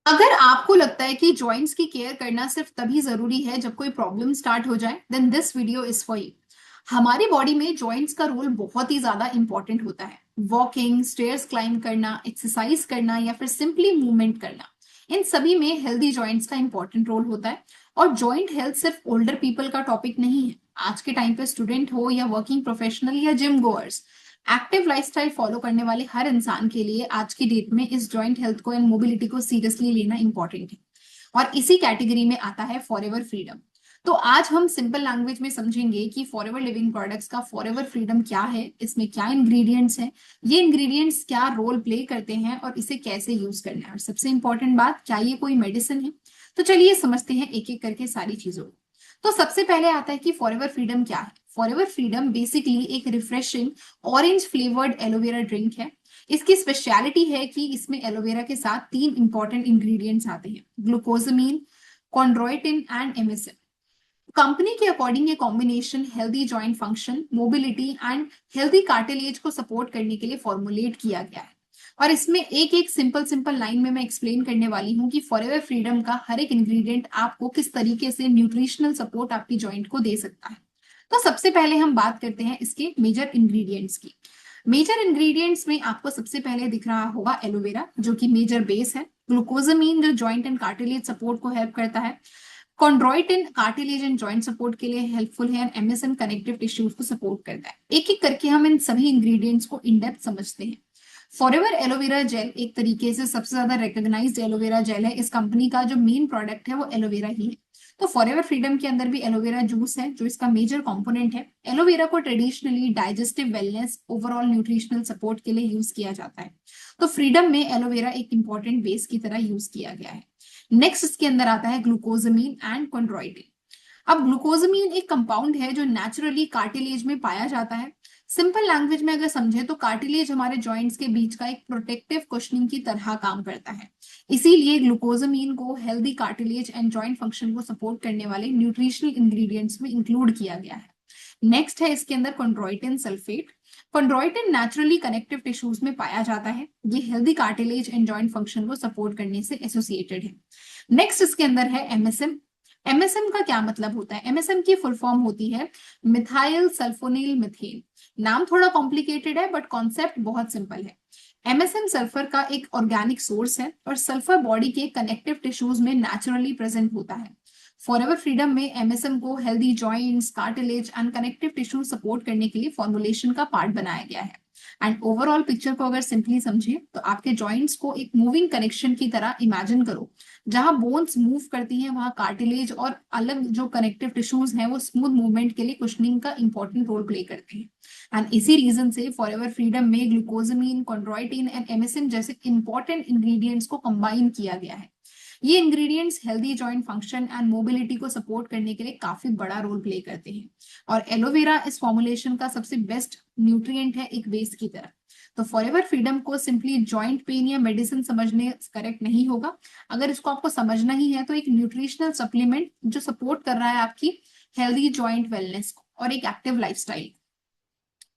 अगर आपको लगता है कि जॉइंट्स की केयर करना सिर्फ तभी जरूरी है जब कोई प्रॉब्लम स्टार्ट हो जाए, then this video is for you. हमारी बॉडी में जॉइंट्स का रोल बहुत ही ज्यादा इंपॉर्टेंट होता है। वॉकिंग, स्टेयर्स क्लाइंब करना, एक्सरसाइज करना या फिर सिंपली मूवमेंट करना, इन सभी में हेल्दी जॉइंट्स का इंपॉर्टेंट रोल होता है। और जॉइंट हेल्थ सिर्फ ओल्डर पीपल का टॉपिक नहीं है। आज के टाइम पे स्टूडेंट हो या वर्किंग प्रोफेशनल या gym goers, active lifestyle follow करने वाले हर इंसान के लिए आज की डेट में इस जॉइंट हेल्थ को एंड मोबिलिटी को सीरियसली लेना इंपॉर्टेंट है। और इसी कैटेगरी में आता है फॉरएवर फ्रीडम। तो आज हम सिंपल लैंग्वेज में समझेंगे कि फॉरएवर लिविंग प्रोडक्ट्स का फॉरएवर फ्रीडम क्या है, इसमें क्या इंग्रेडिएंट्स हैं, ये इंग्रेडिएंट्स क्या रोल प्ले करते हैं और इसे कैसे यूज करना है, और सबसे इंपॉर्टेंट बात, क्या ये कोई मेडिसिन है। तो चलिए समझते हैं एक एक करके सारी चीजों को। तो सबसे पहले आता है कि फॉरएवर फ्रीडम क्या है। फॉरएवर फ्रीडम बेसिकली एक refreshing orange flavoured aloe vera drink है। इसकी स्पेशलिटी है कि इसमें एलोवेरा के साथ तीन इंपॉर्टेंट इंग्रेडिएंट्स आते हैं, ग्लूकोजामीन, कॉन्ड्रोइटिन एंड एमिसिन। कंपनी के अकॉर्डिंग ये combination healthy joint function, mobility and healthy cartilage को सपोर्ट करने के लिए फॉर्मुलेट किया गया है। और इसमें एक एक सिंपल सिंपल लाइन में मैं एक्सप्लेन करने वाली हूँ कि फॉरएवर फ्रीडम का हर एक इंग्रेडिएंट आपको किस तरीके से न्यूट्रिशनल सपोर्ट आपकी जॉइंट को दे सकता है। तो सबसे पहले हम बात करते हैं इसके मेजर इंग्रेडिएंट्स की। मेजर इंग्रेडिएंट्स में आपको सबसे पहले दिख रहा होगा एलोवेरा, जो कि मेजर बेस है। ग्लूकोजामीन जो जॉइंट एंड कार्टिलेज सपोर्ट को हेल्प करता है। Chondroitin cartilage and joint support के लिए हेल्पफुल है एंड एमएसएम कनेक्टिव टिश्यूज को सपोर्ट करता है। एक एक करके हम इन सभी इंग्रेडिएंट्स को इन डेप्थ समझते हैं। फॉरएवर एलोवेरा जेल एक तरीके से सबसे ज्यादा रिकॉग्नाइज्ड एलोवेरा जेल है। इस कंपनी का जो मेन प्रोडक्ट है वो एलोवेरा ही है। तो फॉरएवर फ्रीडम के अंदर भी एलोवेरा जूस है जो इसका मेजर कंपोनेंट है। एलोवेरा को traditionally digestive wellness, overall nutritional support के लिए यूज किया जाता है। तो फ्रीडम में एलोवेरा एक इंपॉर्टेंट बेस की तरह यूज किया गया है। नेक्स्ट इसके अंदर आता है ग्लूकोजामीन एंड कॉन्ड्रोइटिन। अब ग्लूकोजामीन एक कंपाउंड है जो नेचुरली कार्टिलेज में पाया जाता है। सिंपल लैंग्वेज में अगर समझे तो कार्टिलेज हमारे जॉइंट्स के बीच का एक प्रोटेक्टिव कुशनिंग की तरह काम करता है। इसीलिए ग्लूकोजामीन को healthy cartilage and joint function को सपोर्ट करने वाले न्यूट्रिशनल इंग्रेडिएंट्स में इंक्लूड किया गया है। नेक्स्ट है इसके अंदर chondroitin sulphate. Chondroitin naturally connective tissues में पाया जाता है। ये healthy cartilage and joint function को सपोर्ट करने से एसोसिएटेड है। नेक्स्ट इसके अंदर है एमएसएम। एमएसएम का क्या मतलब होता है? एमएसएम की फुल फॉर्म होती है मिथाइल सल्फोनिल मिथेन। नाम थोड़ा कॉम्प्लिकेटेड है बट कॉन्सेप्ट बहुत सिंपल है। एमएसएम सल्फर का एक ऑर्गेनिक सोर्स है और सल्फर बॉडी के कनेक्टिव टिश्यूज में नेचुरली प्रेजेंट होता है। फॉरएवर फ्रीडम में एमएसएम को healthy joints, cartilage and connective tissue support करने के लिए फॉर्मुलेशन का पार्ट बनाया गया है। एंड ओवरऑल पिक्चर को अगर सिंपली समझे तो आपके जॉइंट्स को एक मूविंग कनेक्शन की तरह इमेजिन करो। जहां बोन्स मूव करती हैं वहां कार्टिलेज और अलग जो कनेक्टिव टिश्यूज हैं वो स्मूथ मूवमेंट के लिए कुशनिंग का इंपॉर्टेंट रोल प्ले करते हैं। एंड इसी रीजन से फॉरएवर फ्रीडम में ग्लूकोजामीन, कॉन्ड्रोइटिन एंड एमिसिन जैसे इंपॉर्टेंट इंग्रेडिएंट्स को कंबाइन किया गया है। ये ingredients healthy joint function and mobility को सपोर्ट करने के लिए काफी बड़ा रोल प्ले करते हैं। और एलोवेरा इस फॉर्मुलेशन का सबसे बेस्ट न्यूट्रिएंट है एक बेस की तरह। तो फॉरएवर फ्रीडम को सिंपली जॉइंट पेन या मेडिसिन समझने करेक्ट नहीं होगा। अगर इसको आपको समझना ही है तो एक न्यूट्रिशनल सप्लीमेंट जो सपोर्ट कर रहा है आपकी हेल्दी जॉइंट वेलनेस को और एक एक्टिव लाइफस्टाइल।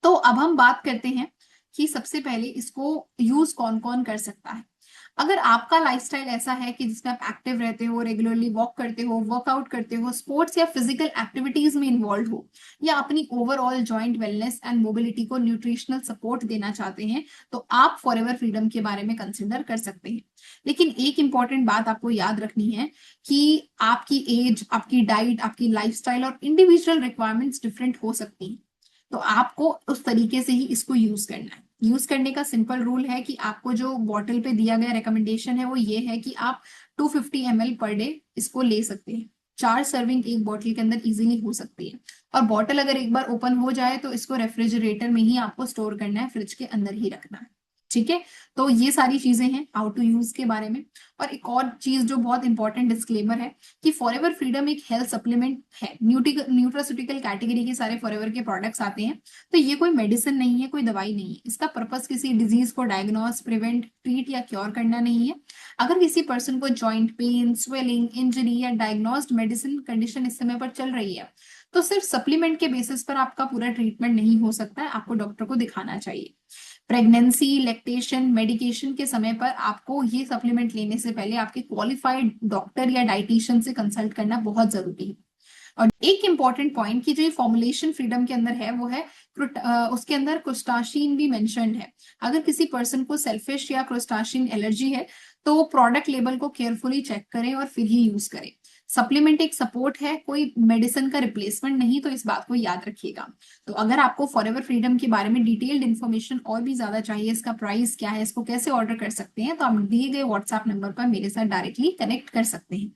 तो अब हम बात करते हैं कि सबसे पहले इसको यूज कौन कौन कर सकता है। अगर आपका लाइफस्टाइल ऐसा है कि जिसमें आप एक्टिव रहते हो, रेगुलरली वॉक करते हो, वर्कआउट करते हो, स्पोर्ट्स या फिजिकल एक्टिविटीज में इन्वॉल्व हो, या अपनी overall joint wellness and mobility को न्यूट्रिशनल सपोर्ट देना चाहते हैं, तो आप फॉरएवर फ्रीडम के बारे में कंसिडर कर सकते हैं। लेकिन एक इंपॉर्टेंट बात आपको याद रखनी है कि आपकी एज, आपकी डाइट, आपकी लाइफस्टाइल और इंडिविजुअल रिक्वायरमेंट्स डिफरेंट हो सकती हैं। तो आपको उस तरीके से ही इसको यूज करना है। यूज करने का सिंपल रूल है कि आपको जो बॉटल पे दिया गया रिकमेंडेशन है वो ये है कि आप 250 ml पर डे इसको ले सकते हैं। 4 सर्विंग एक बॉटल के अंदर इजीली हो सकती है। और बॉटल अगर एक बार ओपन हो जाए तो इसको रेफ्रिजरेटर में ही आपको स्टोर करना है, फ्रिज के अंदर ही रखना है। ठीक है। तो ये सारी चीजें हैं हाउ टू यूज के बारे में। और एक और चीज जो बहुत इंपॉर्टेंट डिस्क्लेमर है कि फॉरएवर फ्रीडम एक हेल्थ सप्लीमेंट है। न्यूट्रास्यूटिकल कैटेगरी के सारे फॉरएवर के प्रोडक्ट्स आते हैं। तो ये कोई मेडिसिन नहीं है, कोई दवाई नहीं है। इसका पर्पस किसी डिजीज को डायग्नोस, प्रिवेंट, ट्रीट या क्योर करना नहीं है। अगर किसी पर्सन को जॉइंट पेन, स्वेलिंग, इंजरी या डायग्नोस्ड मेडिसिन कंडीशन इस समय पर चल रही है तो सिर्फ सप्लीमेंट के बेसिस पर आपका पूरा ट्रीटमेंट नहीं हो सकता है, आपको डॉक्टर को दिखाना चाहिए। प्रेगनेंसी, लैक्टेशन, मेडिकेशन के समय पर आपको ये सप्लीमेंट लेने से पहले आपके क्वालिफाइड डॉक्टर या डाइटिशियन से कंसल्ट करना बहुत जरूरी है। और एक इंपॉर्टेंट पॉइंट कि जो ये फॉर्मुलेशन फ्रीडम के अंदर है वो है उसके अंदर क्रोस्टाशीन भी मेंशन्ड है। अगर किसी पर्सन को सेल्फिश या क्रोस्टाशीन एलर्जी है तो प्रोडक्ट लेबल को केयरफुली चेक करें और फिर ही यूज करें। सप्लीमेंट एक सपोर्ट है, कोई मेडिसिन का रिप्लेसमेंट नहीं, तो इस बात को याद रखिएगा। तो अगर आपको फॉरएवर फ्रीडम के बारे में डिटेल्ड इन्फॉर्मेशन और भी ज्यादा चाहिए, इसका प्राइस क्या है, इसको कैसे ऑर्डर कर सकते हैं, तो आप दिए गए व्हाट्सएप नंबर पर मेरे साथ डायरेक्टली कनेक्ट कर सकते हैं।